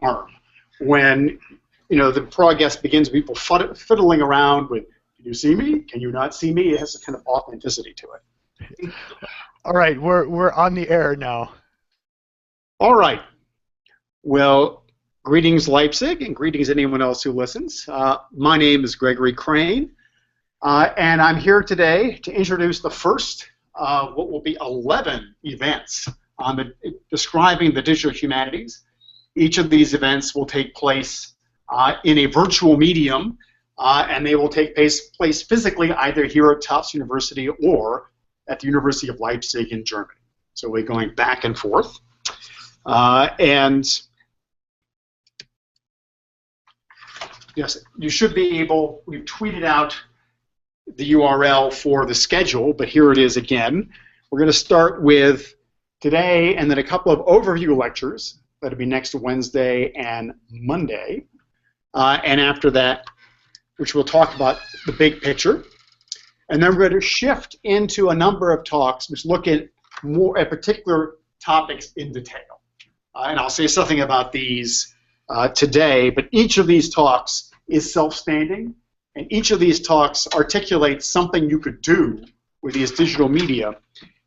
alarm when the broadcast begins. People fiddling around with, "Can you see me? Can you not see me?" It has a kind of authenticity to it. All right, we're on the air now. All right. Well, greetings, Leipzig, and greetings anyone else who listens. My name is Gregory Crane, and I'm here today to introduce the first, what will be 11 events describing the digital humanities. Each of these events will take place in a virtual medium, and they will take place physically either here at Tufts University or at the University of Leipzig in Germany. So we're going back and forth. And yes, you should be able, we've tweeted out the URL for the schedule, but here it is again. We're going to start with today and then a couple of overview lectures that'll be next Wednesday and Monday. And after that, which we'll talk about the big picture. And then we're going to shift into a number of talks which look at particular topics in detail. And I'll say something about these today, but each of these talks is self-standing, and each of these talks articulates something you could do with these digital media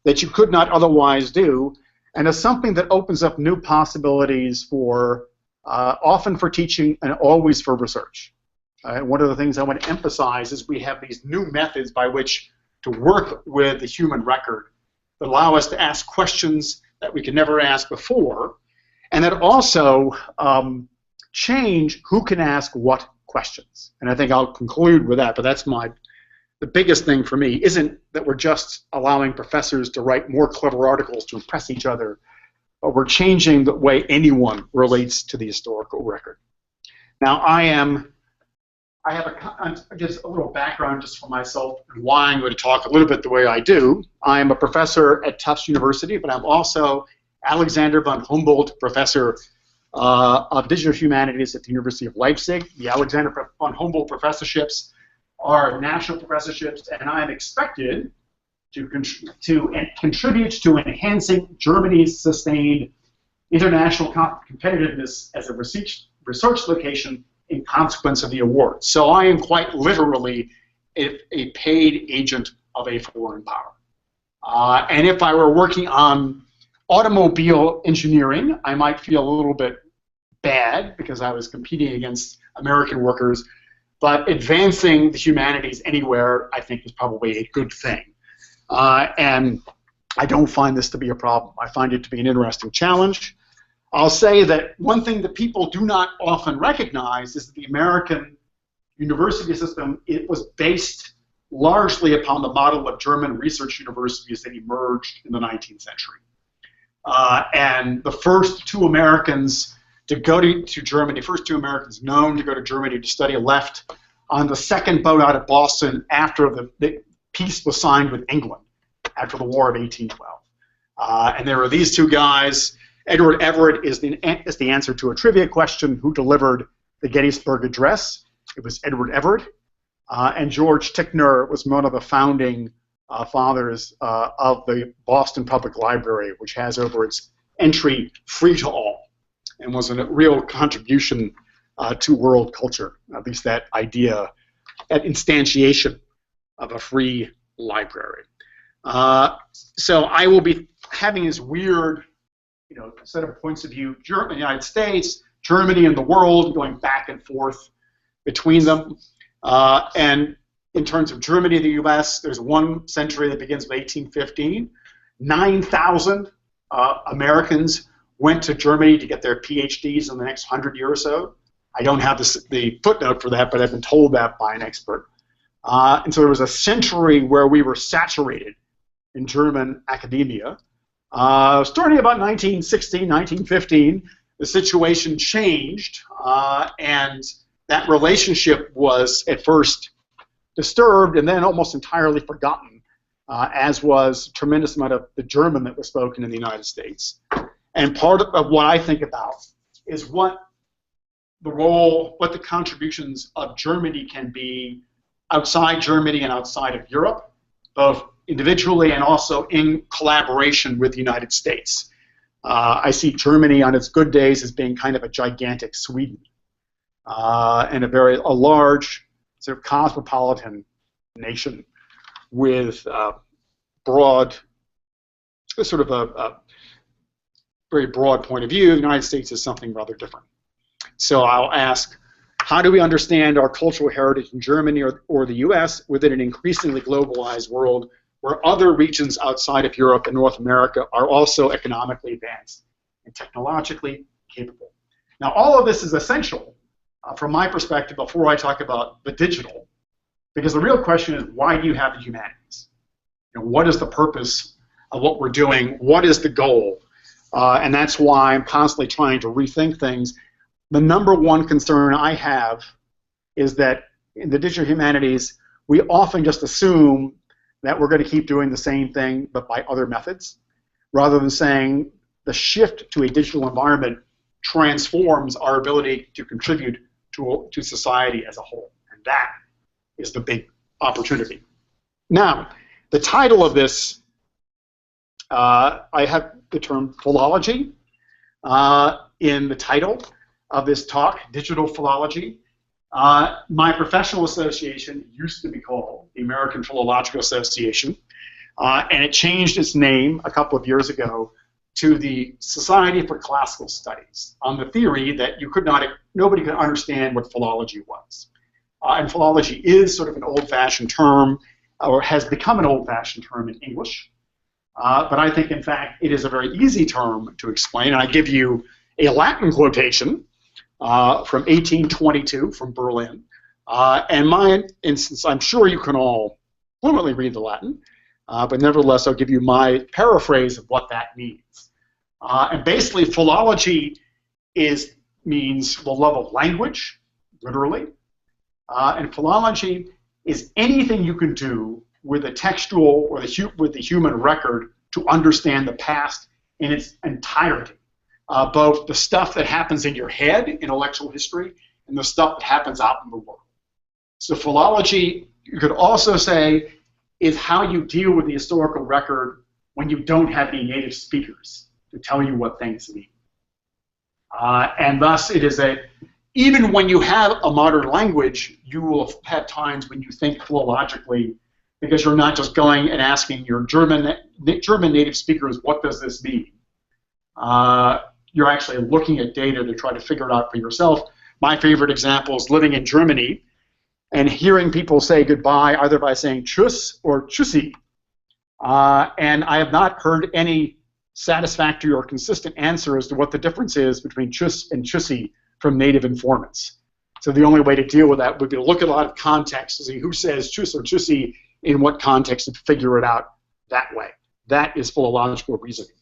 that you could not otherwise do, and is something that opens up new possibilities for, often for teaching and always for research. One of the things I want to emphasize is we have these new methods by which to work with the human record that allow us to ask questions that we could never ask before, and that also change who can ask what questions. And I think I'll conclude with that, but that's the biggest thing for me isn't that we're just allowing professors to write more clever articles to impress each other, but we're changing the way anyone relates to the historical record. Now, I have just a little background just for myself and why I'm going to talk a little bit the way I do. I am a professor at Tufts University, but I'm also Alexander von Humboldt Professor of Digital Humanities at the University of Leipzig. The Alexander von Humboldt professorships are national professorships, and I am expected to contribute to enhancing Germany's sustained international competitiveness as a research location in consequence of the award. So I am quite literally a paid agent of a foreign power. And if I were working on automobile engineering, I might feel a little bit bad because I was competing against American workers, but advancing the humanities anywhere, I think, is probably a good thing. And I don't find this to be a problem. I find it to be an interesting challenge. I'll say that one thing that people do not often recognize is that the American university system, it was based largely upon the model of German research universities that emerged in the 19th century. And the first two Americans to go to Germany, first two Americans known to go to Germany to study, left on the second boat out of Boston after the peace was signed with England after the War of 1812. And there were these two guys. Edward Everett is the answer to a trivia question: who delivered the Gettysburg Address? It was Edward Everett. And George Ticknor was one of the founding fathers of the Boston Public Library, which has over its entry free to all, and was a real contribution to world culture, at least that idea, that instantiation of a free library. So I will be having this weird set of points of view, United States, Germany, and the world, going back and forth between them. And in terms of Germany and the US, there's one century that begins with 1815. 9,000 Americans went to Germany to get their PhDs in the next 100 years or so. I don't have the footnote for that, but I've been told that by an expert. And so there was a century where we were saturated in German academia. Starting about 1916, 1915, the situation changed, and that relationship was at first disturbed and then almost entirely forgotten, as was a tremendous amount of the German that was spoken in the United States. And part of what I think about is what the contributions of Germany can be outside Germany and outside of Europe, both individually and also in collaboration with the United States. I see Germany on its good days as being kind of a gigantic Sweden, and a large sort of cosmopolitan nation with broad, sort of a very broad point of view. The United States is something rather different. So I'll ask, how do we understand our cultural heritage in Germany or the US within an increasingly globalized world where other regions outside of Europe and North America are also economically advanced and technologically capable? Now, all of this is essential from my perspective before I talk about the digital, because the real question is, why do you have the humanities? What is the purpose of what we're doing? What is the goal? And that's why I'm constantly trying to rethink things. The number one concern I have is that in the digital humanities, we often just assume that we're going to keep doing the same thing, but by other methods, rather than saying the shift to a digital environment transforms our ability to contribute to society as a whole. And that is the big opportunity. Now, the title of this, I have the term philology in the title of this talk, digital philology. My professional association used to be called the American Philological Association, and it changed its name a couple of years ago to the Society for Classical Studies, on the theory that nobody could understand what philology was. And philology is sort of an old-fashioned term, or has become an old-fashioned term in English. But I think, in fact, it is a very easy term to explain. And I give you a Latin quotation from 1822 from Berlin. And my instance, I'm sure you can all fluently read the Latin, but nevertheless, I'll give you my paraphrase of what that means. And basically, philology means the love of language, literally. And philology is anything you can do with the textual or with the human record to understand the past in its entirety, both the stuff that happens in your head, intellectual history, and the stuff that happens out in the world. So philology, you could also say, is how you deal with the historical record when you don't have any native speakers to tell you what things mean. And thus, it is even when you have a modern language, you will have times when you think philologically, because you're not just going and asking your German native speakers, what does this mean? You're actually looking at data to try to figure it out for yourself. My favorite example is living in Germany and hearing people say goodbye either by saying tschüss or tschüssi. And I have not heard any satisfactory or consistent answer as to what the difference is between tschüss and tschüssi from native informants. So the only way to deal with that would be to look at a lot of context to see who says tschüss or tschüssi in what context and figure it out that way. That is philological reasoning.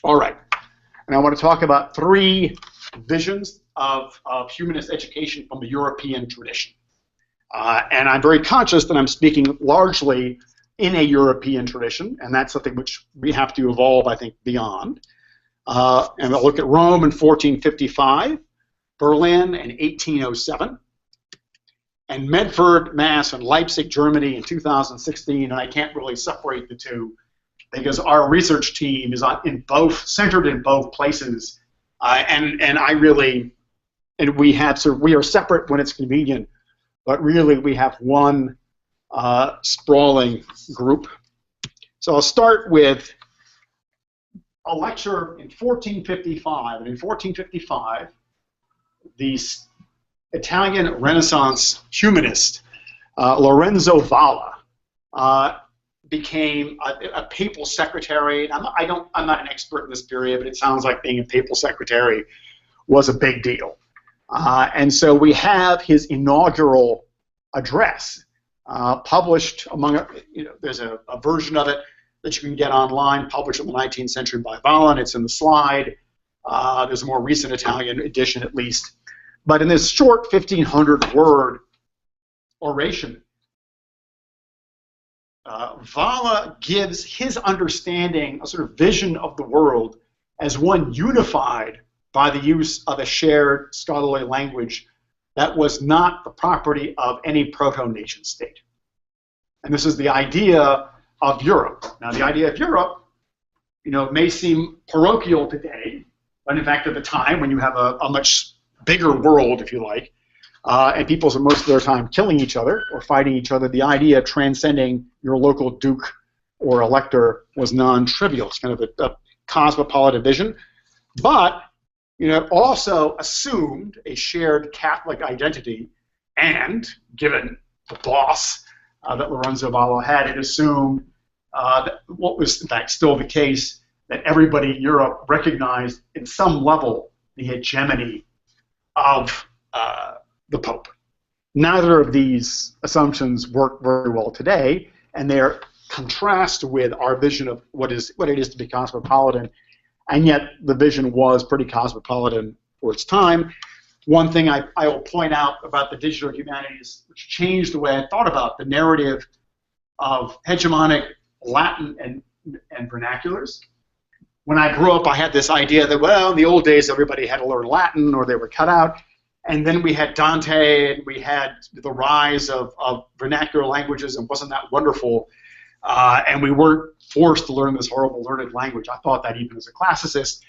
All right. And I want to talk about three visions of humanist education from the European tradition. And I'm very conscious that I'm speaking largely in a European tradition, and that's something which we have to evolve, I think, beyond. And I'll look at Rome in 1455, Berlin in 1807, and Medford, Mass, and Leipzig, Germany in 2016, and I can't really separate the two because our research team is centered in both places, and we are separate when it's convenient, but really we have one sprawling group. So I'll start with a lecture in 1455, and in 1455, the Italian Renaissance humanist Lorenzo Valla became a papal secretary. I'm not an expert in this period, but it sounds like being a papal secretary was a big deal. And so we have his inaugural address published among, there's a version of it that you can get online, published in the 19th century by Valla, and it's in the slide. There's a more recent Italian edition, at least. But in this short 1,500-word oration, Valla gives his understanding, a sort of vision of the world as one unified by the use of a shared scholarly language that was not the property of any proto-nation state. And this is the idea of Europe. Now, the idea of Europe, it may seem parochial today, but in fact at the time when you have a much bigger world, if you like, and people spend most of their time killing each other or fighting each other, the idea of transcending your local duke or elector was non-trivial. It's kind of a cosmopolitan vision. But it also assumed a shared Catholic identity, and given the boss that Lorenzo Vallo had, it assumed that what was in fact still the case, that everybody in Europe recognized in some level the hegemony of the Pope. Neither of these assumptions work very well today, and they're contrast with our vision of what it is to be cosmopolitan, and yet the vision was pretty cosmopolitan for its time. One thing I will point out about the digital humanities, which changed the way I thought about the narrative of hegemonic Latin and vernaculars. When I grew up, I had this idea that, well, in the old days, everybody had to learn Latin or they were cut out. And then we had Dante, and we had the rise of vernacular languages, and wasn't that wonderful? And we weren't forced to learn this horrible learned language. I thought that even as a classicist.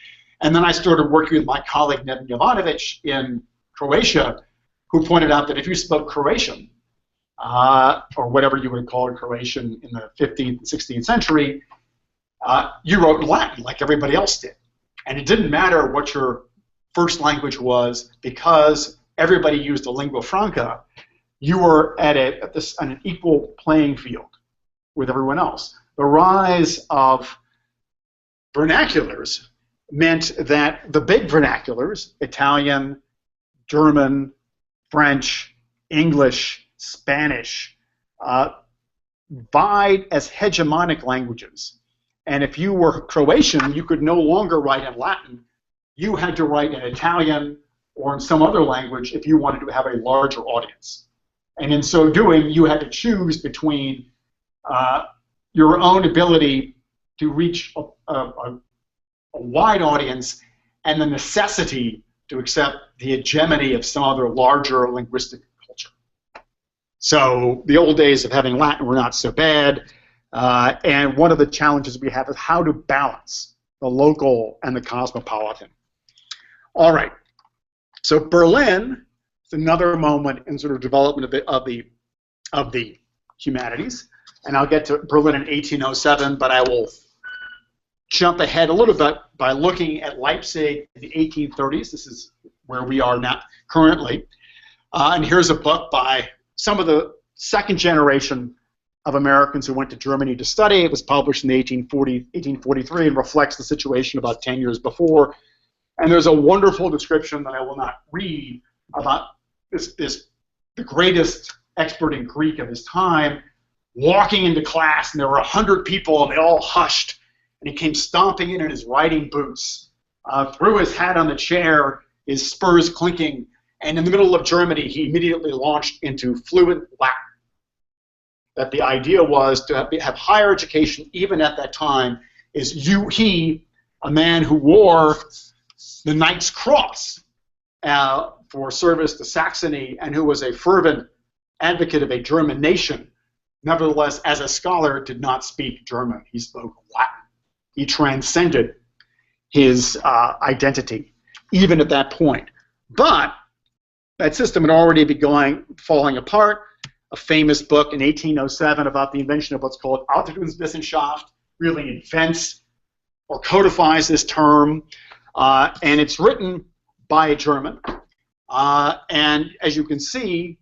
And then I started working with my colleague Neven Jovanovic in Croatia, who pointed out that if you spoke Croatian, or whatever you would call it, Croatian in the 15th and 16th century, you wrote in Latin like everybody else did. And it didn't matter what your first language was, because everybody used a lingua franca. You were at an equal playing field with everyone else. The rise of vernaculars meant that the big vernaculars, Italian, German, French, English, Spanish, vied as hegemonic languages. And if you were Croatian, you could no longer write in Latin. You had to write in Italian or in some other language if you wanted to have a larger audience. And in so doing, you had to choose between your own ability to reach a wide audience and the necessity to accept the hegemony of some other larger linguistic culture. So the old days of having Latin were not so bad. And one of the challenges we have is how to balance the local and the cosmopolitan. All right. So Berlin is another moment in sort of development of the humanities. And I'll get to Berlin in 1807, but I will jump ahead a little bit by looking at Leipzig in the 1830s. This is where we are now currently. And here's a book by some of the second generation of Americans who went to Germany to study. It was published in the 1843 and reflects the situation about 10 years before. And there's a wonderful description that I will not read about the greatest expert in Greek of his time walking into class, and there were 100 people, and they all hushed. And he came stomping in his riding boots, threw his hat on the chair, his spurs clinking, and in the middle of Germany, he immediately launched into fluent Latin. That the idea was to have higher education, even at that time, is he, a man who wore the Knight's Cross for service to Saxony and who was a fervent advocate of a German nation, nevertheless, as a scholar, did not speak German. He spoke Latin. He transcended his identity, even at that point. But that system had already begun falling apart. A famous book in 1807 about the invention of what's called Altertumswissenschaft really invents or codifies this term, and it's written by a German. And as you can see,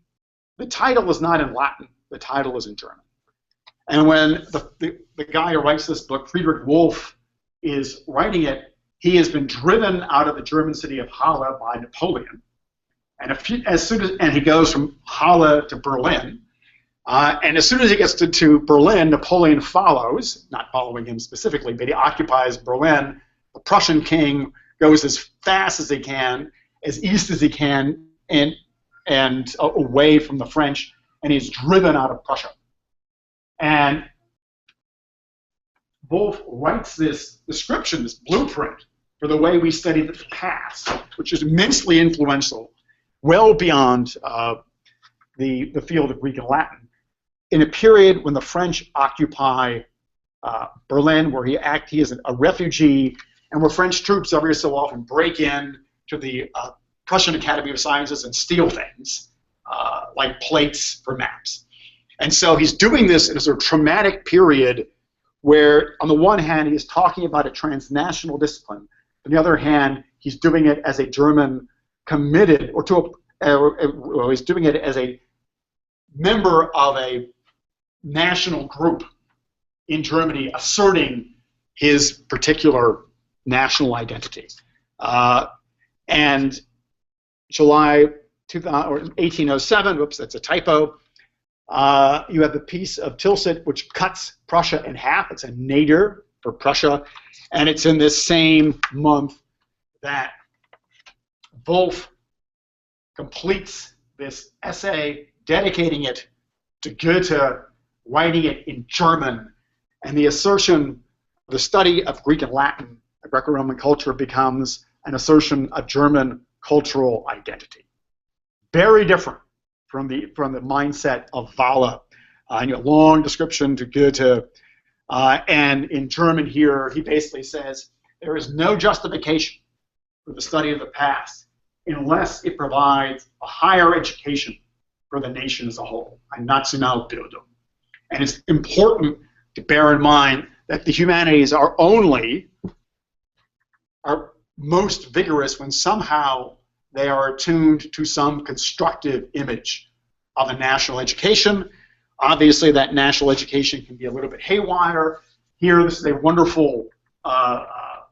the title is not in Latin. The title is in German. And when the guy who writes this book, Friedrich Wolff, is writing it, he has been driven out of the German city of Halle by Napoleon. And and he goes from Halle to Berlin. And as soon as he gets to Berlin, Napoleon follows, not following him specifically, but he occupies Berlin. The Prussian king goes as fast as he can, as east as he can, and away from the French, and he's driven out of Prussia. And Wolff writes this description, this blueprint for the way we study the past, which is immensely influential, well beyond the field of Greek and Latin, in a period when the French occupy Berlin, where he is a refugee, and where French troops every so often break in to the Prussian Academy of Sciences and steal things, like plates for maps. And so he's doing this in a sort of traumatic period where, on the one hand, he's talking about a transnational discipline. On the other hand, he's doing it as a German committed, or he's doing it as a member of a national group in Germany asserting his particular national identity. And July 1807, whoops, that's a typo, you have the Peace of Tilsit, which cuts Prussia in half. It's a nadir for Prussia. And it's in this same month that Wolff completes this essay, dedicating it to Goethe, writing it in German. And the assertion, the study of Greek and Latin, Greco-Roman culture, becomes an assertion of German cultural identity. Very different from the mindset of Walle. And a long description to Goethe. And in German here, he basically says, there is no justification for the study of the past unless it provides a higher education for the nation as a whole, a Nationalbildung. And it's important to bear in mind that the humanities are most vigorous when somehow they are attuned to some constructive image of a national education. Obviously, that national education can be a little bit haywire. Here, this is a wonderful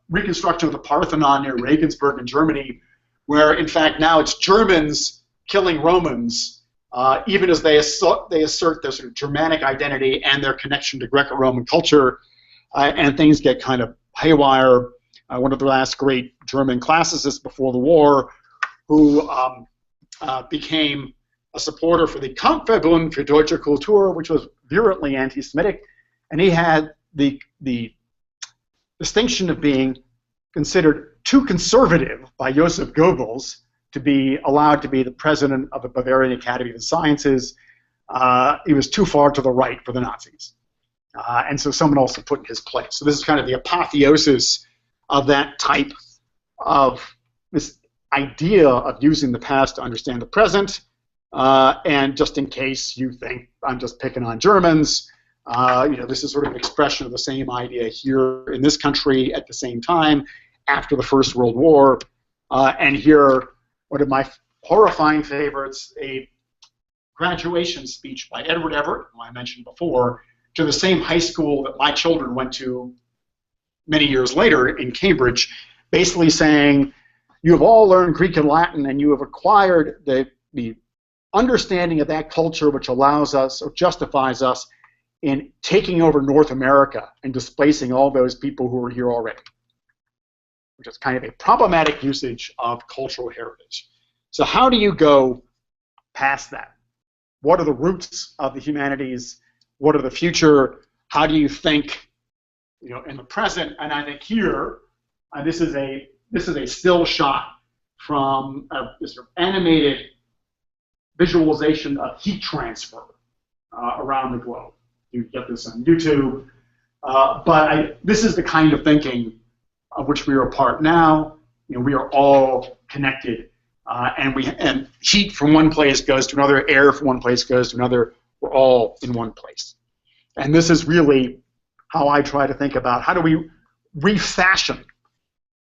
reconstruction of the Parthenon near Regensburg in Germany, where, in fact, now it's Germans killing Romans, even as they assert their sort of Germanic identity and their connection to Greco-Roman culture, and things get kind of haywire. One of the last great German classicists before the war, who became a supporter for the Kampfverbund für Deutsche Kultur, which was virulently anti-Semitic, and he had the distinction of being considered too conservative by Joseph Goebbels to be allowed to be the president of the Bavarian Academy of Sciences. He was too far to the right for the Nazis. And so someone else was put in his place. So this is kind of the apotheosis of that type of this idea of using the past to understand the present. And just in case you think I'm just picking on Germans, this is sort of an expression of the same idea here in this country at the same time after the First World War. And here, one of my horrifying favorites, a graduation speech by Edward Everett, who I mentioned before, to the same high school that my children went to many years later in Cambridge, basically saying, you have all learned Greek and Latin, and you have acquired the understanding of that culture which allows us or justifies us in taking over North America and displacing all those people who were here already, which is kind of a problematic usage of cultural heritage. So how do you go past that? What are the roots of the humanities? What are the future? How do you think, in the present? And I think here, this is a still shot from this sort of animated visualization of heat transfer around the globe. You get this on YouTube. But this is the kind of thinking of which we are a part now. We are all connected, and heat from one place goes to another, air from one place goes to another. We're all in one place. And this is really how I try to think about how do we refashion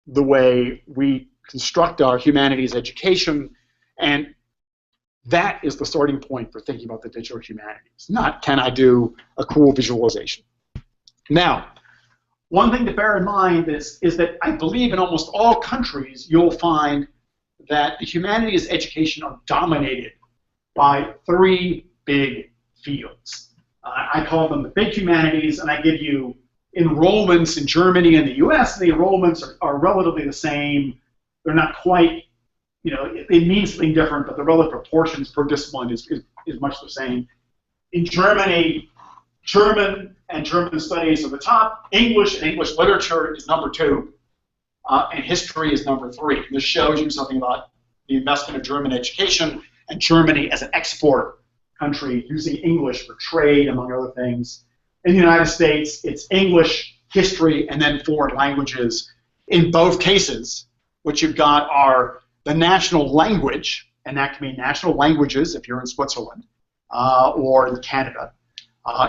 the way we construct our humanities education, and that is the starting point for thinking about the digital humanities, not can I do a cool visualization. Now, one thing to bear in mind is that I believe in almost all countries you'll find that the humanities education are dominated by three big fields. I call them the big humanities, and I give you enrollments in Germany and the US. The enrollments are relatively the same. They're not quite, they mean something different, but the relative proportions per discipline is much the same. In Germany, German and German studies are the top. English and English literature is number 2. And history is number 3. This shows you something about the investment of German education and Germany as an export country using English for trade, among other things. In the United States, it's English, history, and then foreign languages. In both cases, what you've got are the national language, and that can be national languages if you're in Switzerland or in Canada.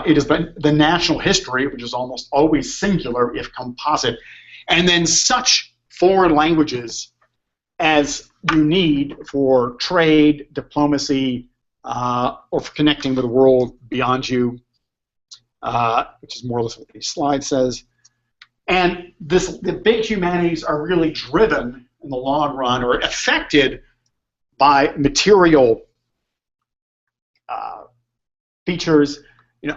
It is the national history, which is almost always singular if composite, and then such foreign languages as you need for trade, diplomacy, or for connecting with the world beyond you, which is more or less what this slide says. And the big humanities are really driven in the long run or affected by material features.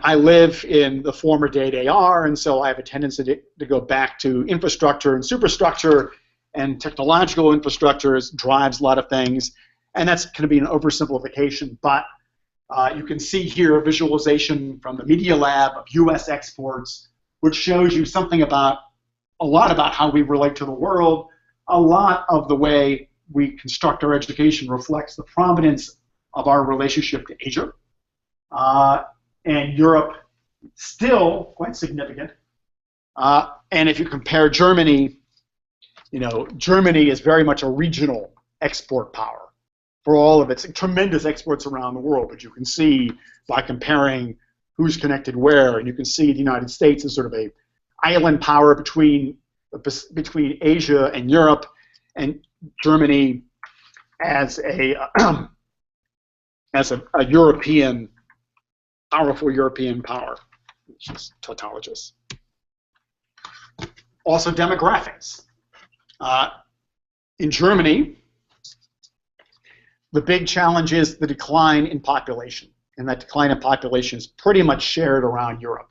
I live in the former DDR, and so I have a tendency to go back to infrastructure and superstructure, and technological infrastructures drives a lot of things, and that's going to be an oversimplification, but you can see here a visualization from the Media Lab of US exports, which shows you a lot about how we relate to the world. A lot of the way we construct our education reflects the prominence of our relationship to Asia. And Europe, still quite significant. And if you compare Germany, Germany is very much a regional export power for all of its tremendous exports around the world. But you can see by comparing who's connected where, and you can see the United States as sort of a island power between Asia and Europe, and Germany as a European, powerful European power, which is tautologous. Also demographics. In Germany, the big challenge is the decline in population, and that decline in population is pretty much shared around Europe.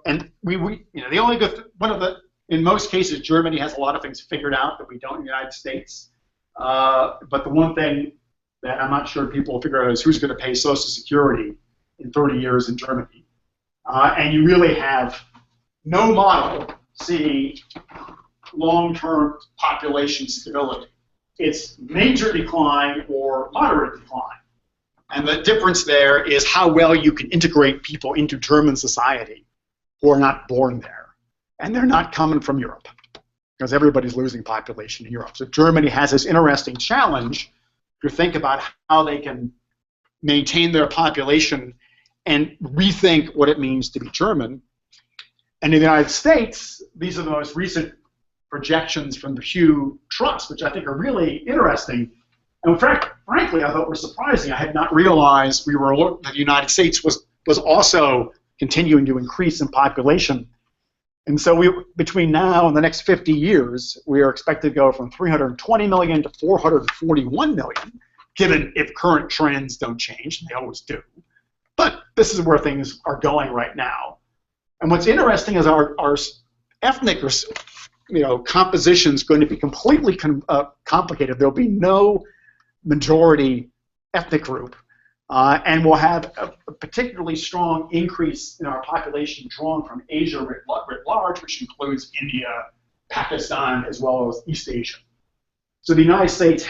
And the only good in most cases, Germany has a lot of things figured out that we don't in the United States. But the one thing that I'm not sure people will figure out is who's going to pay Social Security in 30 years in Germany. And you really have no model seeing long-term population stability. It's major decline or moderate decline. And the difference there is how well you can integrate people into German society who are not born there. And they're not coming from Europe, because everybody's losing population in Europe. So Germany has this interesting challenge to think about how they can maintain their population and rethink what it means to be German. And in the United States, these are the most recent projections from the Pew Trust, which I think are really interesting. And frankly, I thought were surprising. I had not realized that the United States was also continuing to increase in population. And so between now and the next 50 years, we are expected to go from 320 million to 441 million, given if current trends don't change, and they always do. But this is where things are going right now. And what's interesting is our ethnic composition is going to be completely complicated. There'll be no majority ethnic group. And we'll have a particularly strong increase in our population drawn from Asia writ large, which includes India, Pakistan, as well as East Asia. So the United States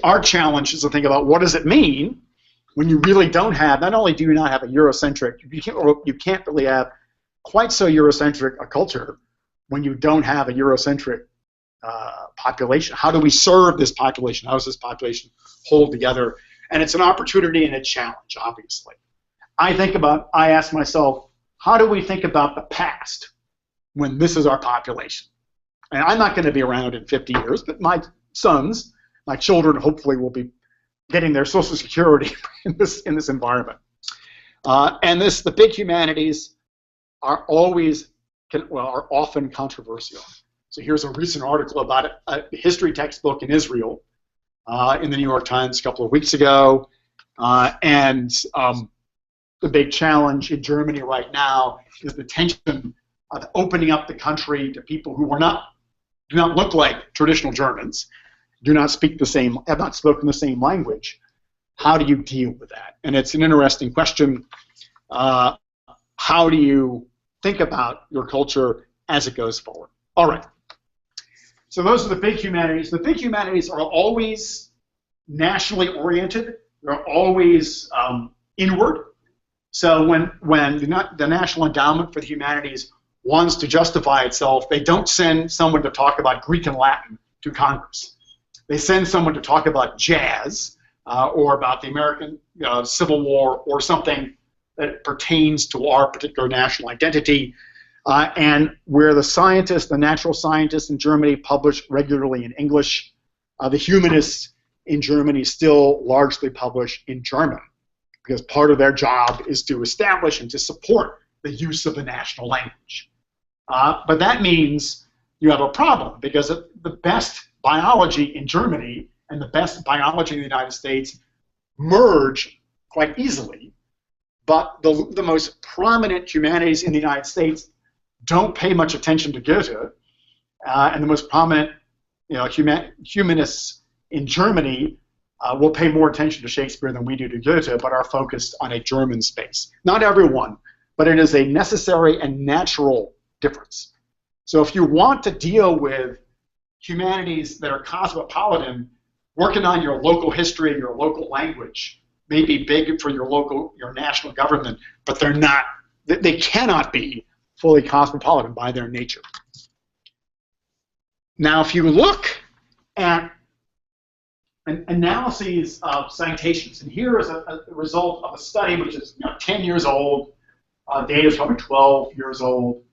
our challenge is to think about what does it mean when you really don't have, not only do you not have a Eurocentric, you can't really have quite so Eurocentric a culture when you don't have a Eurocentric population. How do we serve this population? How does this population hold together? And it's an opportunity and a challenge, obviously. I ask myself, how do we think about the past when this is our population? And I'm not going to be around in 50 years, but my sons, my children, hopefully will be getting their Social Security in this environment. And the big humanities are often controversial. So here's a recent article about a history textbook in Israel in the New York Times a couple of weeks ago. And the big challenge in Germany right now is the tension of opening up the country to people who do not look like traditional Germans, have not spoken the same language. How do you deal with that? And it's an interesting question. How do you think about your culture as it goes forward? All right. So those are the big humanities. The big humanities are always nationally oriented. They're always inward. So when the National Endowment for the Humanities wants to justify itself, they don't send someone to talk about Greek and Latin to Congress. They send someone to talk about jazz or about the American Civil War or something that pertains to our particular national identity. And where the natural scientists in Germany publish regularly in English, the humanists in Germany still largely publish in German, because part of their job is to establish and to support the use of the national language. But that means you have a problem, because the best biology in Germany and the best biology in the United States merge quite easily, but the most prominent humanities in the United States don't pay much attention to Goethe, and the most prominent humanists in Germany will pay more attention to Shakespeare than we do to Goethe, but are focused on a German space. Not everyone, but it is a necessary and natural difference. So if you want to deal with humanities that are cosmopolitan, working on your local history and your local language may be big for your national government, but they cannot be fully cosmopolitan by their nature. Now, if you look at analyses of citations, and here is a result of a study which is 10 years old, data is probably 12 years old,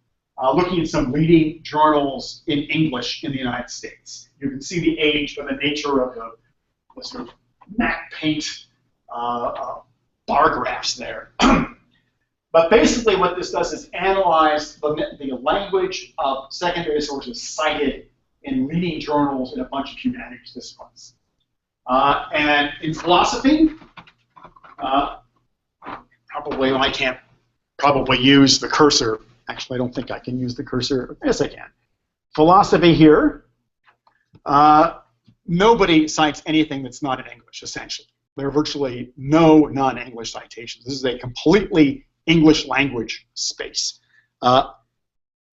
looking at some leading journals in English in the United States. You can see the age and the nature of the sort of matte paint bar graphs there. But basically what this does is analyze the language of secondary sources cited in leading journals in a bunch of humanities disciplines. And in philosophy, probably I can't probably use the cursor. Actually, I don't think I can use the cursor. Yes, I can. Philosophy here, nobody cites anything that's not in English, essentially. There are virtually no non-English citations. This is a completely English language space.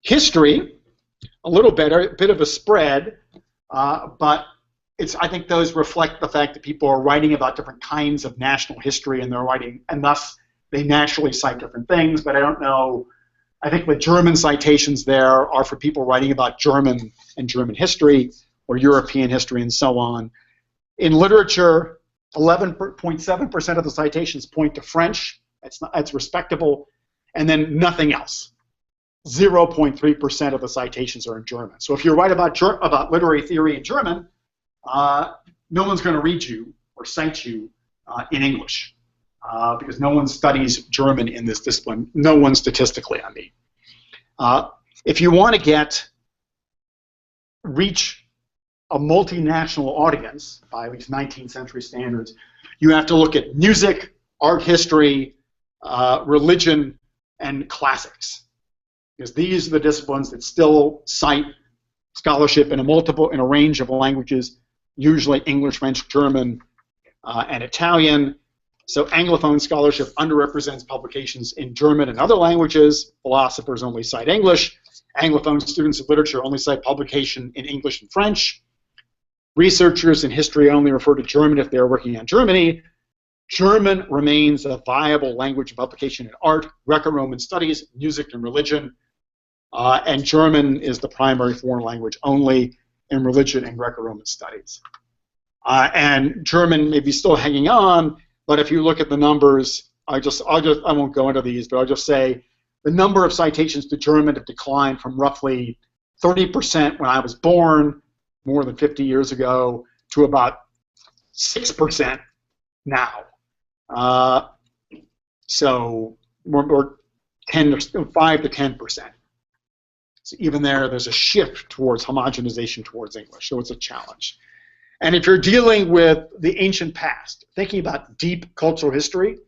History, a little better, bit of a spread, but I think those reflect the fact that people are writing about different kinds of national history, and they're writing, and thus they naturally cite different things. But I don't know. I think the German citations there are for people writing about German and German history or European history and so on. In literature, 11.7% of the citations point to French. That's respectable, and then nothing else. 0.3% of the citations are in German. So if you write about literary theory in German, no one's going to read you or cite you in English, because no one studies German in this discipline. No one statistically, I mean. If you want to reach a multinational audience by at least 19th century standards, you have to look at music, art history, religion, and classics, because these are the disciplines that still cite scholarship in a range of languages, usually English, French, German, and Italian. So Anglophone scholarship underrepresents publications in German and other languages. Philosophers only cite English. Anglophone students of literature only cite publication in English and French. Researchers in history only refer to German if they're working on Germany. German remains a viable language of publication in art, Greco-Roman studies, music, and religion. And German is the primary foreign language only in religion and Greco-Roman studies. And German may be still hanging on, but if you look at the numbers, I won't go into these, but I'll just say the number of citations to German have declined from roughly 30% when I was born, more than 50 years ago, to about 6% now. So we're 5 to 10%. So even there's a shift towards homogenization towards English, so it's a challenge. And if you're dealing with the ancient past, thinking about deep cultural history,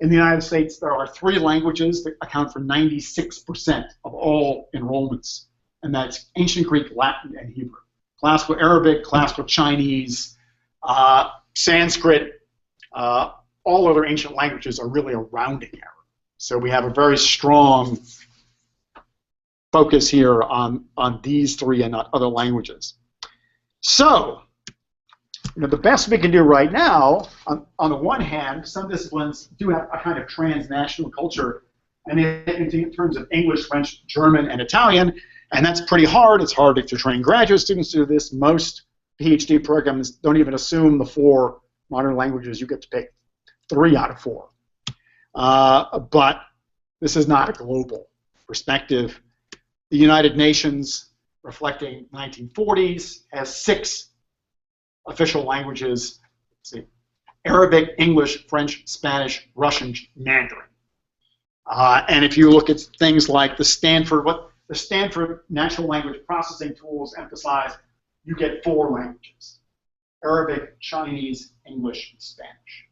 in the United States there are 3 languages that account for 96% of all enrollments, and that's ancient Greek, Latin, and Hebrew. Classical Arabic, classical Chinese, Sanskrit, all other ancient languages are really a rounding error. So we have a very strong focus here on these 3 and not other languages. So the best we can do right now, on the one hand, some disciplines do have a kind of transnational culture, and in terms of English, French, German, and Italian, and that's pretty hard. It's hard to train graduate students to do this. Most PhD programs don't even assume the 4 modern languages. You get to pick 3 out of 4. But this is not a global perspective. The United Nations, reflecting 1940s, has 6 official languages: let's see, Arabic, English, French, Spanish, Russian, Mandarin. And if you look at things like the Stanford Natural Language Processing tools emphasize, you get 4 languages: Arabic, Chinese, English, and Spanish.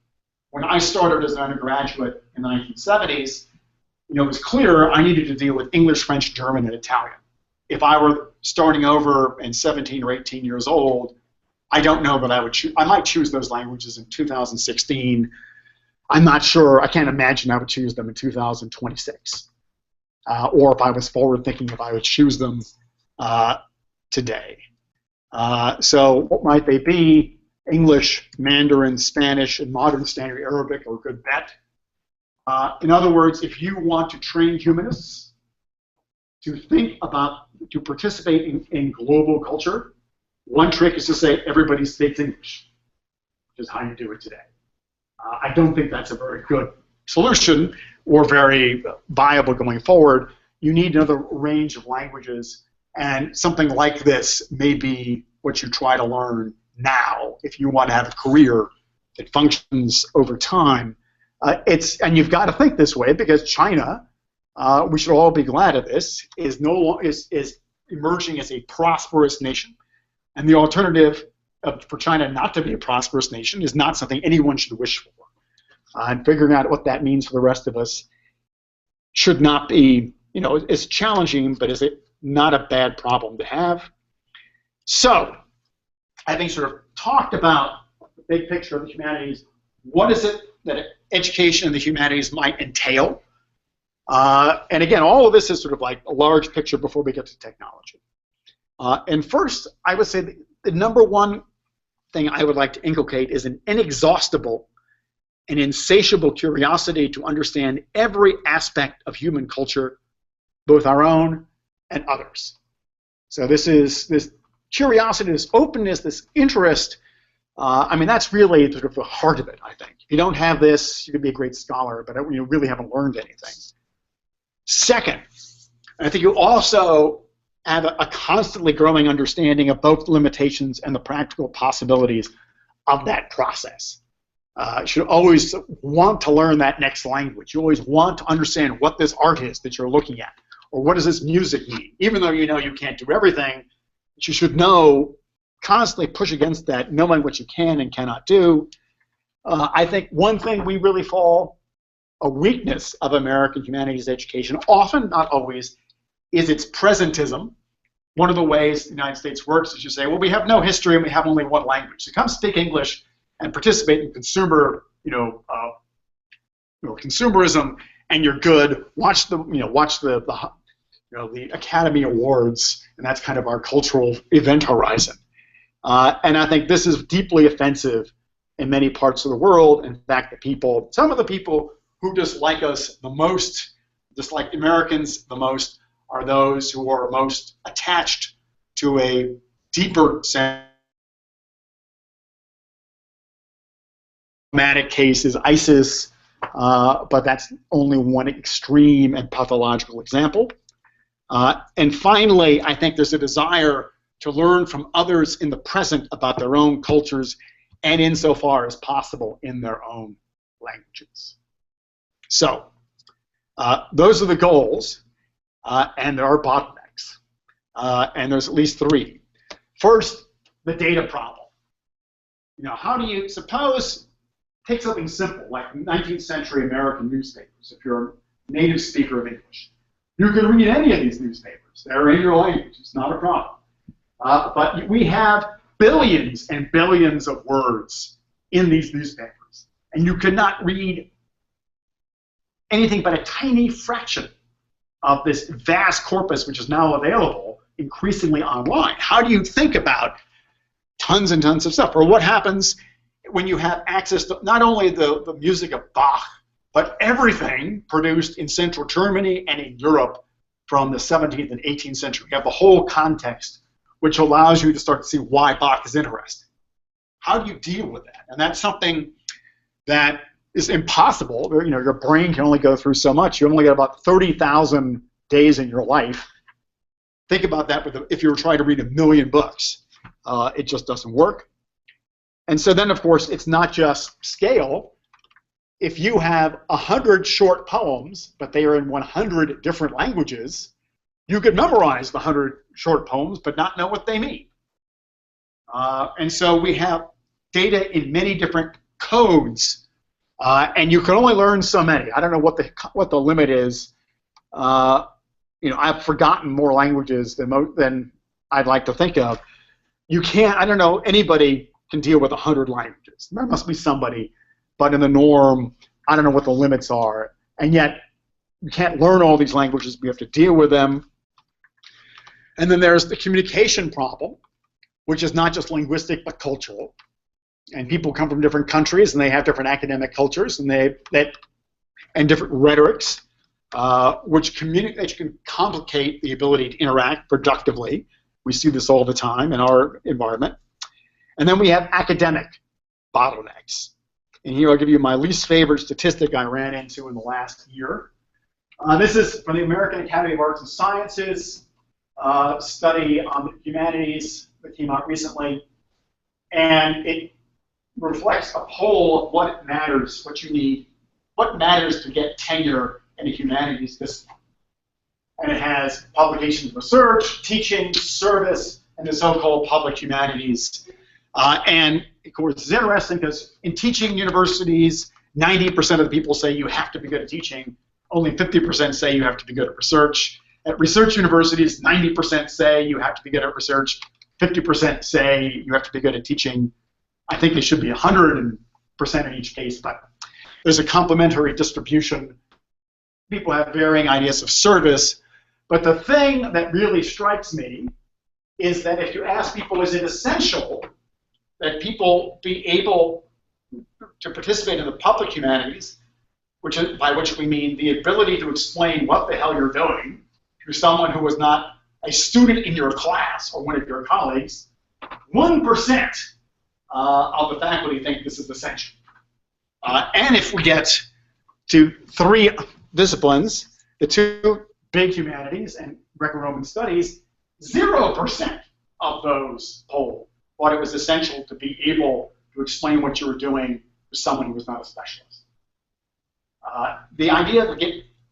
When I started as an undergraduate in the 1970s, it was clear I needed to deal with English, French, German, and Italian. If I were starting over and 17 or 18 years old, I don't know that I would choose. I might choose those languages in 2016. I'm not sure. I can't imagine I would choose them in 2026. Or if I was forward-thinking, if I would choose them today. So what might they be? English, Mandarin, Spanish, and modern standard Arabic are a good bet. In other words, if you want to train humanists to think about, to participate in global culture, one trick is to say everybody speaks English, which is how you do it today. I don't think that's a very good solution or very viable going forward. You need another range of languages, and something like this may be what you try to learn now if you want to have a career that functions over time. And you've got to think this way because China, we should all be glad of this, is emerging as a prosperous nation. And the alternative for China not to be a prosperous nation is not something anyone should wish for. And figuring out what that means for the rest of us should not be, it's challenging, but is it not a bad problem to have? So, having sort of talked about the big picture of the humanities, what is it that education in the humanities might entail? And again, all of this is sort of like a large picture before we get to technology. And first, I would say the number one thing I would like to inculcate is an inexhaustible and insatiable curiosity to understand every aspect of human culture, both our own and others. So this curiosity, this openness, this interest, that's really sort of the heart of it, I think. If you don't have this, you could be a great scholar, but you really haven't learned anything. Second, I think you also have a constantly growing understanding of both the limitations and the practical possibilities of that process. You should always want to learn that next language. You always want to understand what this art is that you're looking at, or what does this music mean. Even though you can't do everything, you should know, constantly push against that, knowing what you can and cannot do. I think one thing we really fall, a weakness of American humanities education, often, not always, is its presentism. One of the ways the United States works is you say, well, we have no history and we have only one language. So come speak English and participate in consumerism, and you're good. Watch the Academy Awards, and that's kind of our cultural event horizon. And I think this is deeply offensive in many parts of the world. In fact, some of the people who dislike us the most, dislike Americans the most, are those who are most attached to a deeper sense. Dramatic case is ISIS, but that's only one extreme and pathological example. And finally, I think there's a desire to learn from others in the present about their own cultures, and insofar as possible in their own languages. So those are the goals, and there are bottlenecks. And there's at least 3. First, the data problem. How do you suppose, take something simple like 19th century American newspapers, if you're a native speaker of English. You can read any of these newspapers. They're in your language. It's not a problem. But we have billions and billions of words in these newspapers. And you cannot read anything but a tiny fraction of this vast corpus which is now available increasingly online. How do you think about tons and tons of stuff. Or what happens when you have access to not only the music of Bach, but everything produced in central Germany and in Europe from the 17th and 18th century. You have the whole context, which allows you to start to see why Bach is interesting. How do you deal with that? And that's something that is impossible. You know, your brain can only go through so much. You only get about 30,000 days in your life. Think about that if you were trying to read 1 million books. It just doesn't work. And so then, of course, it's not just scale. If you have 100 short poems, but they are in 100 different languages, you could memorize the 100 short poems, but not know what they mean. And so we have data in many different codes, and you can only learn so many. I don't know what the limit is. You know, I've forgotten more languages than I'd like to think of. You can't. I don't know anybody can deal with 100 languages. There must be somebody, but in the norm, I don't know what the limits are. And yet, you can't learn all these languages. We have to deal with them. And then there's the communication problem, which is not just linguistic but cultural. And people come from different countries, and they have different academic cultures, and and different rhetorics, which can complicate the ability to interact productively. We see this all the time in our environment. And then we have academic bottlenecks. And here I'll give you my least favorite statistic I ran into in the last year. This is from the American Academy of Arts and Sciences study on the humanities that came out recently. And it reflects a poll of what matters, what you need, what matters to get tenure in a humanities discipline. And it has publications, research, teaching, service, and the so-called public humanities. And of course, it's interesting because in teaching universities, 90% of the people say you have to be good at teaching. Only 50% say you have to be good at research. At research universities, 90% say you have to be good at research. 50% say you have to be good at teaching. I think it should be 100% in each case, but there's a complementary distribution. People have varying ideas of service, but the thing that really strikes me is that if you ask people, is it essential that people be able to participate in the public humanities, by which we mean the ability to explain what the hell you're doing to someone who was not a student in your class or one of your colleagues, 1% of the faculty think this is essential. And if we get to 3 disciplines, the 2 big humanities and Greco-Roman studies, 0% of those polled thought it was essential to be able to explain what you were doing to someone who was not a specialist. The idea that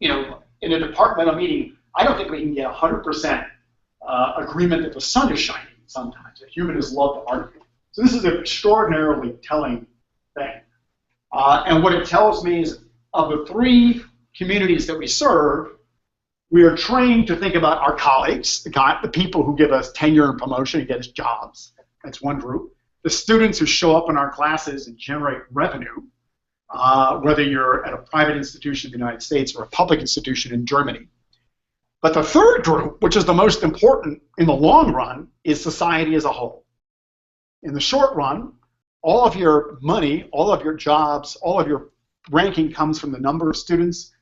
in a departmental meeting, I don't think we can get 100% agreement that the sun is shining sometimes. Humanists love to argue. So this is an extraordinarily telling thing. And what it tells me is of the 3 communities that we serve, we are trained to think about our colleagues, the people who give us tenure and promotion and get us jobs. That's one group. The students who show up in our classes and generate revenue, whether you're at a private institution in the United States or a public institution in Germany. But the third group, which is the most important in the long run, is society as a whole. In the short run, all of your money, all of your jobs, all of your ranking comes from the number of students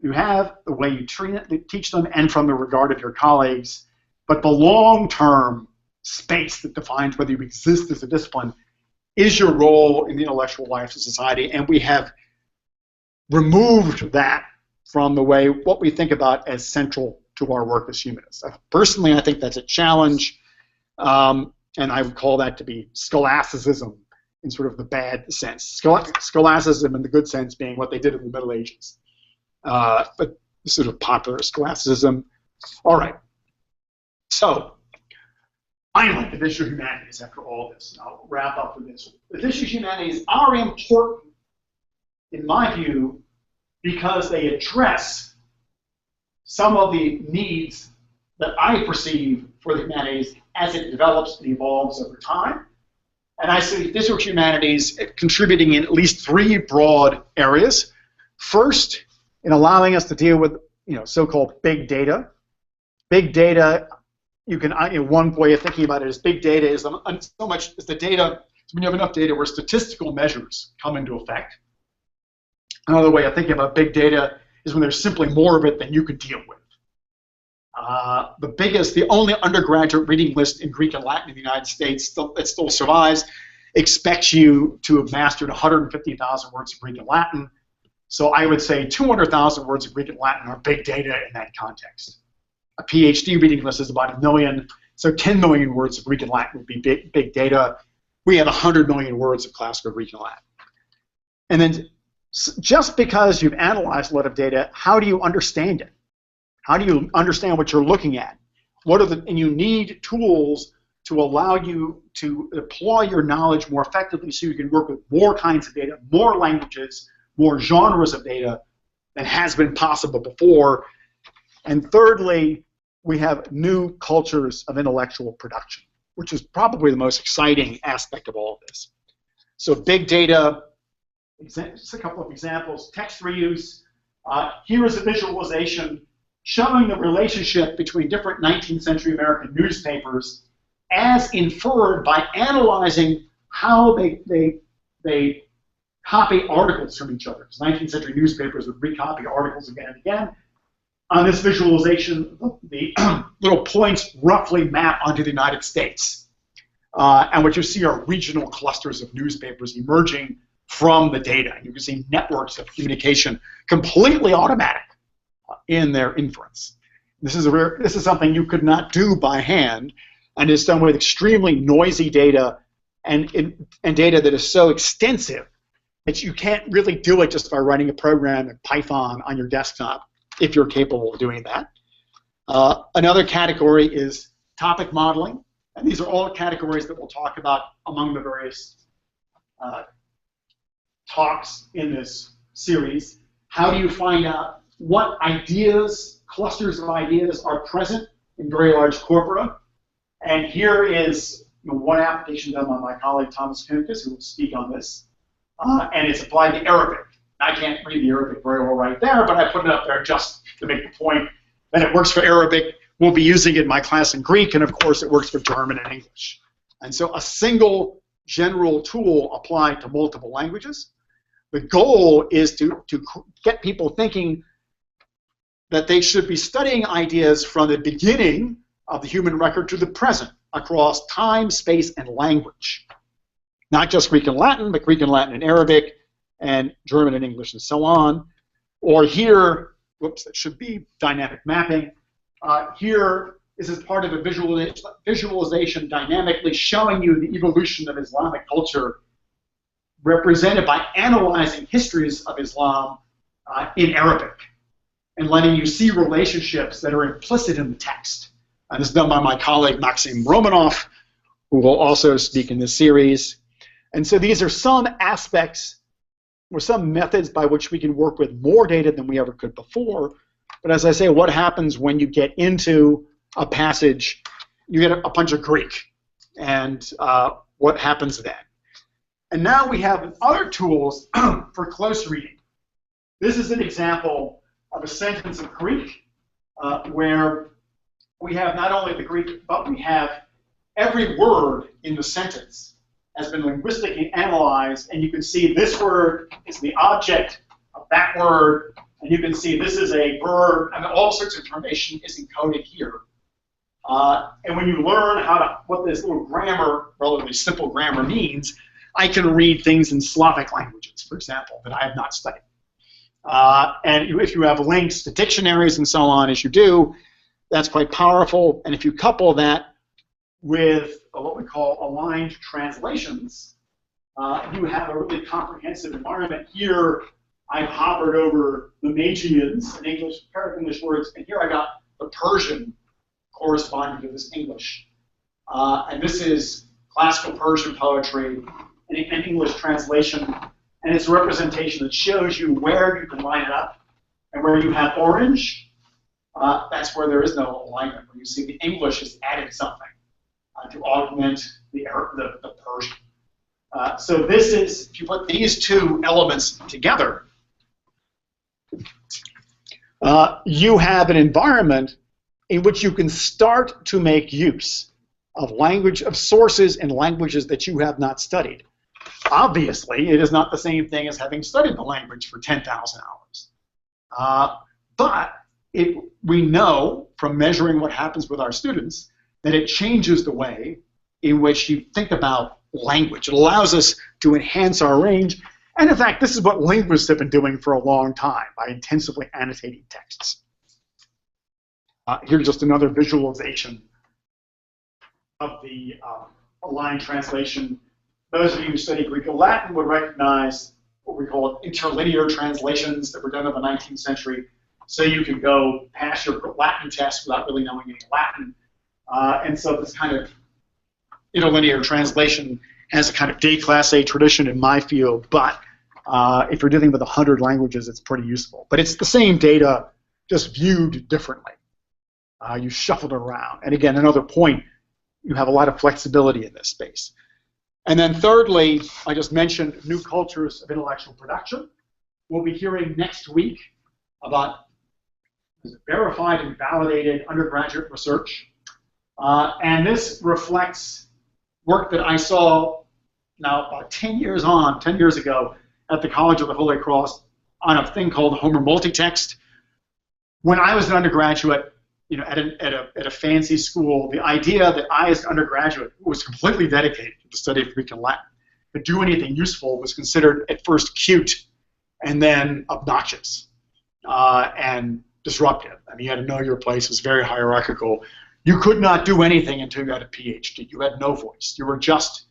you have, the way you teach them, and from the regard of your colleagues. But the long-term space that defines whether you exist as a discipline is your role in the intellectual life of society, and we have removed that from what we think about as central to our work as humanists. Personally, I think that's a challenge, and I would call that to be scholasticism in sort of the bad sense. Scholasticism in the good sense being what they did in the Middle Ages, but sort of popular scholasticism. All right, so finally, the division of humanities after all this, and I'll wrap up with this. The division of humanities are important, in my view, because they address some of the needs that I perceive for the humanities as it develops and evolves over time. And I see division of humanities contributing in at least 3 broad areas. First, in allowing us to deal with so-called big data. Big data, you can, one way of thinking about it is big data is so much as the data, when you have enough data where statistical measures come into effect. Another way of thinking about big data is when there's simply more of it than you can deal with. The only undergraduate reading list in Greek and Latin in the United States that still survives expects you to have mastered 150,000 words of Greek and Latin. So I would say 200,000 words of Greek and Latin are big data in that context. A PhD reading list is about 1 million, so 10 million words of Greek and Latin would be big data. We have 100 million words of classical Greek and Latin. And then just because you've analyzed a lot of data, how do you understand it? How do you understand what you're looking at? And you need tools to allow you to deploy your knowledge more effectively so you can work with more kinds of data, more languages, more genres of data than has been possible before. And thirdly, we have new cultures of intellectual production, which is probably the most exciting aspect of all of this. So big data, just a couple of examples. Text reuse. Here is a visualization showing the relationship between different 19th century American newspapers as inferred by analyzing how they copy articles from each other. 19th century newspapers would recopy articles again and again. On this visualization, the little points roughly map onto the United States. And what you see are regional clusters of newspapers emerging from the data. You can see networks of communication completely automatic in their inference. This is something you could not do by hand, and is done with extremely noisy data and data that is so extensive that you can't really do it just by writing a program in Python on your desktop if you're capable of doing that. Another category is topic modeling, and these are all categories that we'll talk about among the various talks in this series. How do you find out what ideas, clusters of ideas are present in very large corpora? And here is one application done by my colleague Thomas Kuhnke, who will speak on this. And it's applied to Arabic. I can't read the Arabic very well right there, but I put it up there just to make the point that it works for Arabic. We'll be using it in my class in Greek, and of course it works for German and English. And so a single general tool applied to multiple languages. The goal is to get people thinking that they should be studying ideas from the beginning of the human record to the present across time, space, and language. Not just Greek and Latin, but Greek and Latin and Arabic, and German and English, and so on. Or here, whoops, that should be dynamic mapping. Here, this is part of a visualization dynamically showing you the evolution of Islamic culture represented by analyzing histories of Islam in Arabic and letting you see relationships that are implicit in the text. And this is done by my colleague Maxim Romanov, who will also speak in this series. And so these are some aspects or some methods by which we can work with more data than we ever could before. But as I say, what happens when you get into a passage, you get a bunch of Greek, and what happens then? And now we have other tools for close reading. This is an example of a sentence of Greek where we have not only the Greek, but we have every word in the sentence has been linguistically analyzed, and you can see this word is the object of that word, and you can see this is a verb, and all sorts of information is encoded here. And when you learn what this little grammar, relatively simple grammar means, I can read things in Slavic languages, for example, that I have not studied. And if you have links to dictionaries and so on, as you do, that's quite powerful. And if you couple that with what we call aligned translations, you have a really comprehensive environment. Here, I've hovered over the Magians in English, pair of English words, and here I got the Persian corresponding to this English. And this is classical Persian poetry, an English translation, and it's a representation that shows you where you can line it up, and where you have orange, that's where there is no alignment, where you see the English has added something to augment the Persian. So this is, if you put these two elements together, you have an environment in which you can start to make use of language, of sources and languages that you have not studied. Obviously, it is not the same thing as having studied the language for 10,000 hours. But we know from measuring what happens with our students that it changes the way in which you think about language. It allows us to enhance our range. And in fact, this is what linguists have been doing for a long time by intensively annotating texts. Here's just another visualization of the aligned translation. Those of you who study Greek and Latin would recognize what we call interlinear translations that were done in the 19th century. So you can go pass your Latin test without really knowing any Latin. And so this kind of interlinear translation has a kind of déclassé tradition in my field, but if you're dealing with 100 languages, it's pretty useful. But it's the same data, just viewed differently. You shuffle it around. And again, another point, you have a lot of flexibility in this space. And then thirdly, I just mentioned new cultures of intellectual production. We'll be hearing next week about verified and validated undergraduate research. And this reflects work that I saw now about 10 years ago at the College of the Holy Cross on a thing called Homer multitext. When I was an undergraduate, at a fancy school, the idea that I, as an undergraduate, was completely dedicated to the study of Greek and Latin, to do anything useful was considered at first cute and then obnoxious and disruptive. I mean, you had to know your place. It was very hierarchical. You could not do anything until you had a PhD. You had no voice. You were just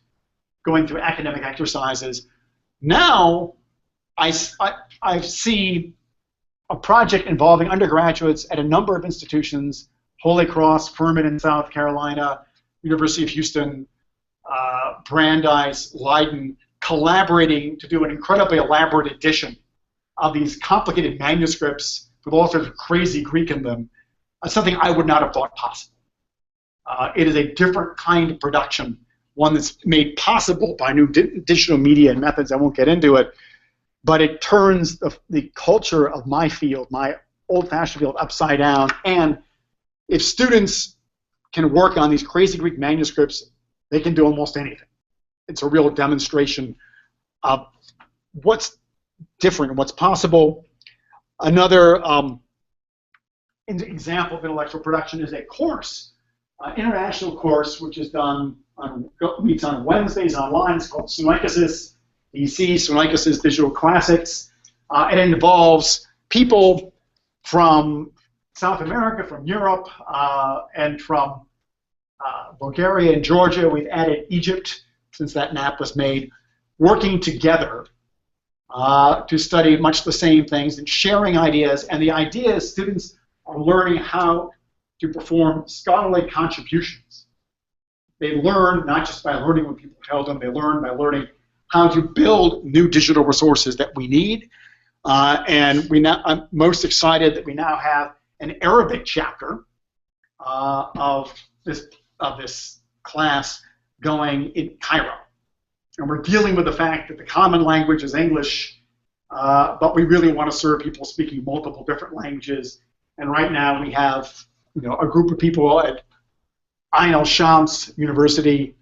going through academic exercises. Now, I see a project involving undergraduates at a number of institutions: Holy Cross, Furman in South Carolina, University of Houston, Brandeis, Leiden, collaborating to do an incredibly elaborate edition of these complicated manuscripts with all sorts of crazy Greek in them. Something I would not have thought possible. It is a different kind of production, one that's made possible by new digital media and methods. I won't get into it, but it turns the culture of my field, my old-fashioned field, upside down. And if students can work on these crazy Greek manuscripts, they can do almost anything. It's a real demonstration of what's different and what's possible. Another example of intellectual production is a course, international course, which is done meets on Wednesdays online. It's called Sunoikesis, DC, Sunoikesis Digital Classics. It involves people from South America, from Europe, and from Bulgaria and Georgia. We've added Egypt since that map was made, working together to study much the same things and sharing ideas. And the idea is students are learning how to perform scholarly contributions. They learn not just by learning what people tell them, they learn by learning how to build new digital resources that we need. And I'm most excited that we now have an Arabic chapter of this class going in Cairo. And we're dealing with the fact that the common language is English, but we really want to serve people speaking multiple different languages. And right now we have a group of people at Ain al-Shams University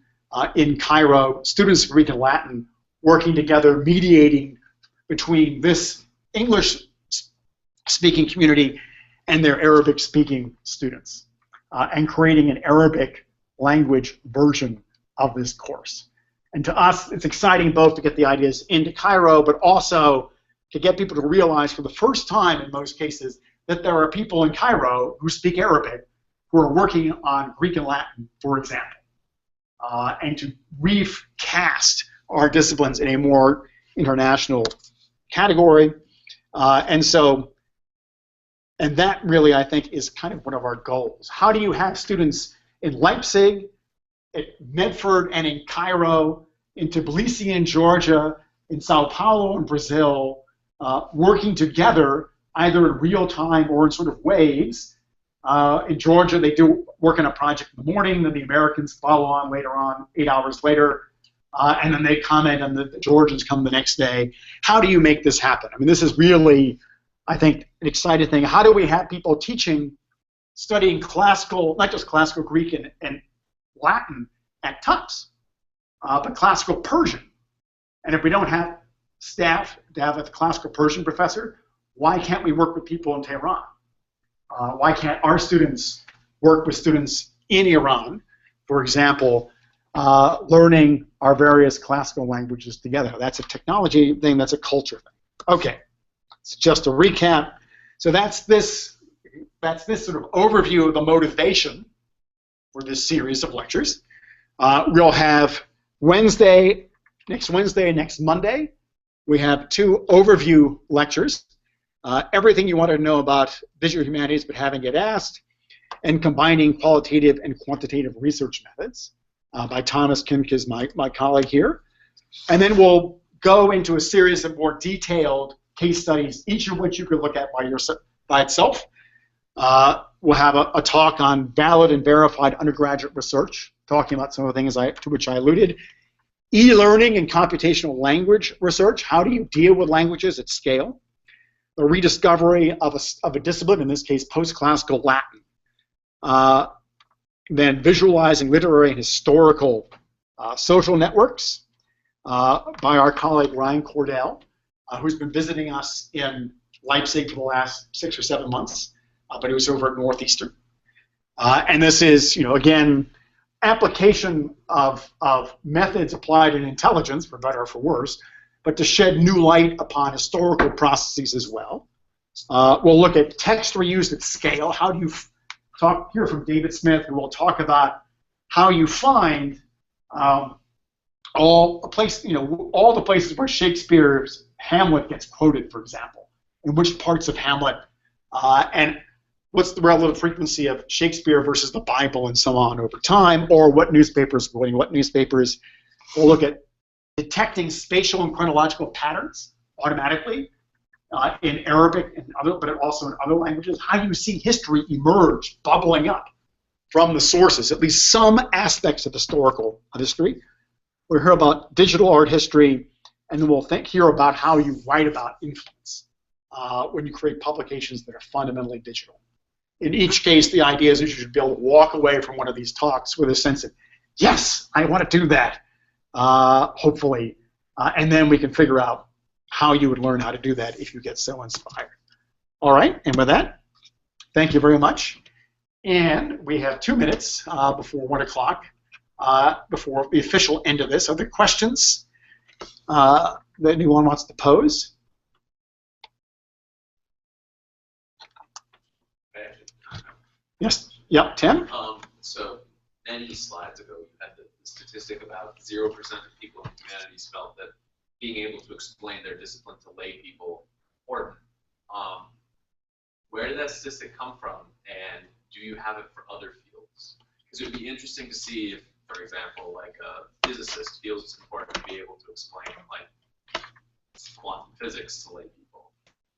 in Cairo, students of Greek and Latin, working together, mediating between this English-speaking community and their Arabic-speaking students, and creating an Arabic language version of this course. And to us, it's exciting both to get the ideas into Cairo, but also to get people to realize for the first time in most cases that there are people in Cairo who speak Arabic who are working on Greek and Latin, for example, and to recast our disciplines in a more international category. And that really, I think, is kind of one of our goals. How do you have students in Leipzig, at Medford, and in Cairo, in Tbilisi in Georgia, in Sao Paulo in Brazil, working together either in real time or in sort of waves? In Georgia, they do work on a project in the morning, then the Americans follow on later on, 8 hours later, and then they comment, and the Georgians come the next day. How do you make this happen? I mean, this is really, I think, an exciting thing. How do we have people teaching studying classical, not just classical Greek and Latin at Tufts, but classical Persian. And if we don't have staff to have a classical Persian professor, why can't we work with people in Tehran? Why can't our students work with students in Iran, for example, learning our various classical languages together? That's a technology thing, that's a culture thing. Okay, it's just a recap. So that's this sort of overview of the motivation for this series of lectures. We'll have next Wednesday and next Monday, we have 2 overview lectures. Everything you want to know about visual humanities but haven't yet asked, and combining qualitative and quantitative research methods by Thomas Kimkes, my colleague here. And then we'll go into a series of more detailed case studies, each of which you could look at by itself. We'll have a talk on valid and verified undergraduate research, talking about some of the things to which I alluded. E-learning and computational language research. How do you deal with languages at scale? The rediscovery of a discipline, in this case post-classical Latin. Then visualizing literary and historical social networks by our colleague Ryan Cordell, who's been visiting us in Leipzig for the last 6 or 7 months, but he was over at Northeastern. And this is, again, application of methods applied in intelligence, for better or for worse, but to shed new light upon historical processes as well. We'll look at text reuse at scale. How do you hear from David Smith, and we'll talk about how you find all the places where Shakespeare's Hamlet gets quoted, for example, and which parts of Hamlet, and what's the relative frequency of Shakespeare versus the Bible and so on over time, or what newspapers are quoting what newspapers. We'll look at detecting spatial and chronological patterns automatically in Arabic and but also in other languages. How do you see history emerge, bubbling up from the sources, at least some aspects of historical history? We'll hear about digital art history, and then we'll hear about how you write about influence when you create publications that are fundamentally digital. In each case, the idea is that you should be able to walk away from one of these talks with a sense of, yes, I want to do that, hopefully, and then we can figure out how you would learn how to do that if you get so inspired. All right, and with that, thank you very much. And we have 2 minutes before 1 o'clock, before the official end of this. Are there questions that anyone wants to pose? Yes. Yep. Tim. So many slides ago, you had the statistic about 0% of people in humanities felt that being able to explain their discipline to lay people important. Where did that statistic come from, and do you have it for other fields? Because it would be interesting to see if, for example, like a physicist feels it's important to be able to explain like quantum physics to lay people,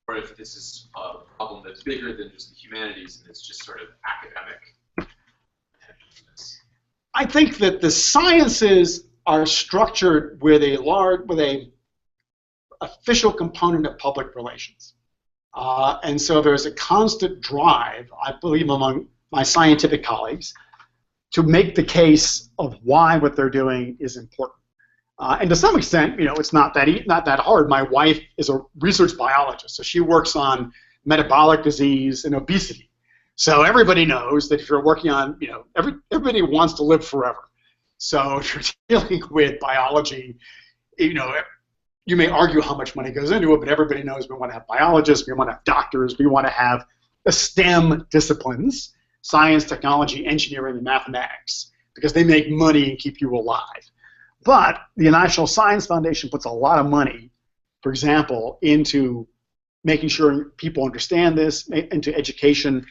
or if this is a problem that's bigger than just the humanities and it's just sort of academic. I think that the sciences are structured with a official component of public relations. And so there's a constant drive, I believe, among my scientific colleagues to make the case of why what they're doing is important. And to some extent, it's not that hard. My wife is a research biologist, so she works on metabolic disease and obesity. So everybody knows that if you're working on, everybody wants to live forever. So if you're dealing with biology, you may argue how much money goes into it, but everybody knows we want to have biologists, we want to have doctors, we want to have the STEM disciplines, science, technology, engineering, and mathematics, because they make money and keep you alive. But the National Science Foundation puts a lot of money, for example, into making sure people understand this, into education.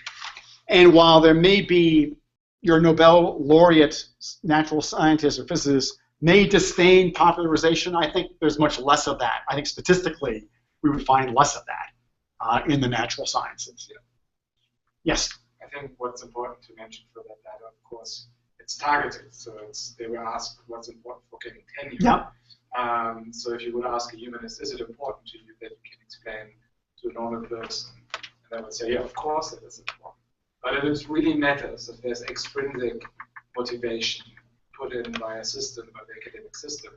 And while there may be your Nobel laureate natural scientist or physicist may disdain popularization, I think there's much less of that. I think statistically we would find less of that in the natural sciences. Yeah. Yes? I think what's important to mention for that data, of course, it's targeted. So they were asked what's important for getting tenure. Yeah. So if you would ask a humanist, is it important to you that you can explain to a normal person? And they would say, yeah, of course it is important. But if it really matters, if there's extrinsic motivation put in by a system, by the academic system,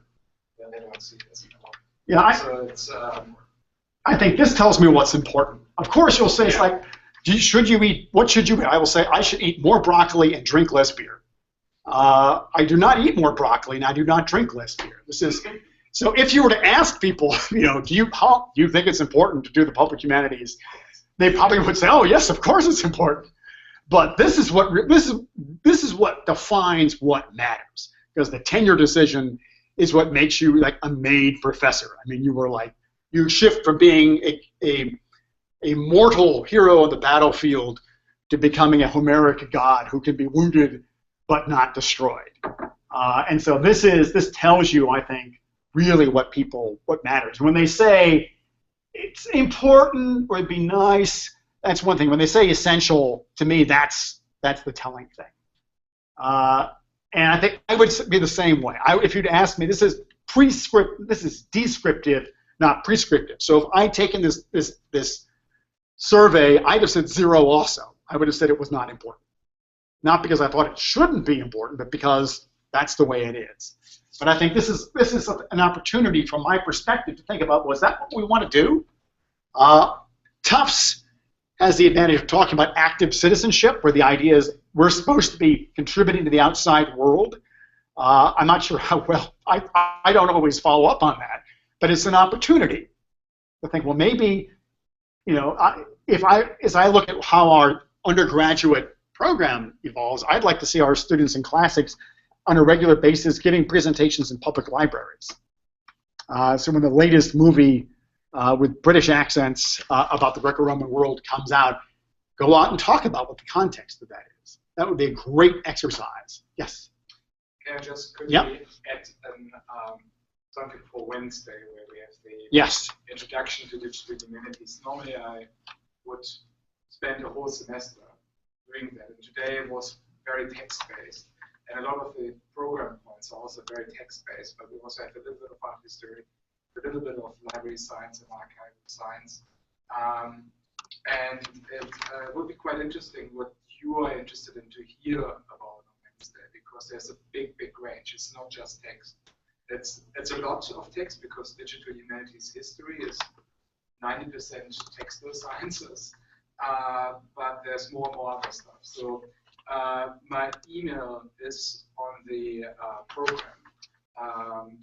then they don't see it as important. Yeah, So it's, I think this tells me what's important. Of course, you'll say, it's like, should you eat, what should you eat? I will say, I should eat more broccoli and drink less beer. I do not eat more broccoli and I do not drink less beer. So if you were to ask people, do you think it's important to do the public humanities? They probably would say, oh yes, of course it's important. But this is what defines what matters, because the tenure decision is what makes you like a made professor. I mean, you shift from being a mortal hero on the battlefield to becoming a Homeric god who can be wounded but not destroyed. And so this tells you, I think, really what matters. When they say it's important or it'd be nice, that's one thing. When they say essential, to me, that's the telling thing. And I think I would be the same way. If you'd asked me, this is descriptive, not prescriptive. So if I'd taken this survey, I'd have said 0 also. I would have said it was not important. Not because I thought it shouldn't be important, but because that's the way it is. But I think this is an opportunity from my perspective to think about, was that what we want to do? Tufts has the advantage of talking about active citizenship, where the idea is we're supposed to be contributing to the outside world. I'm not sure how well, I don't always follow up on that, but it's an opportunity to think, well, maybe, as I look at how our undergraduate program evolves, I'd like to see our students in classics on a regular basis giving presentations in public libraries. So when the latest movie with British accents about the Greco-Roman world comes out, go out and talk about what the context of that is. That would be a great exercise. Yes? Can I just quickly add something for Wednesday, where we have the introduction to digital humanities? Normally I would spend a whole semester doing that, and today it was very text-based. And a lot of the program points are also very text-based, but we also have a little bit of art history, a little bit of library science and archival science. And it would be quite interesting what you are interested in to hear about on Wednesday, because there's a big, big range. It's not just text. It's a lot of text, because digital humanities history is 90% textual sciences, but there's more and more other stuff. So my email is on the program,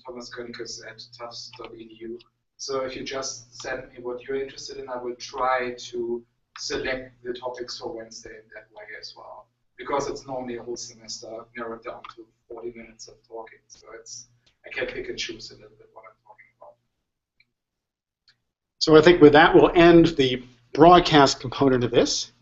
thomasköniges@tufts.edu. So if you just send me what you're interested in, I will try to select the topics for Wednesday in that way as well. Because it's normally a whole semester narrowed down to 40 minutes of talking. So I can pick and choose a little bit what I'm talking about. So I think with that, we'll end the broadcast component of this.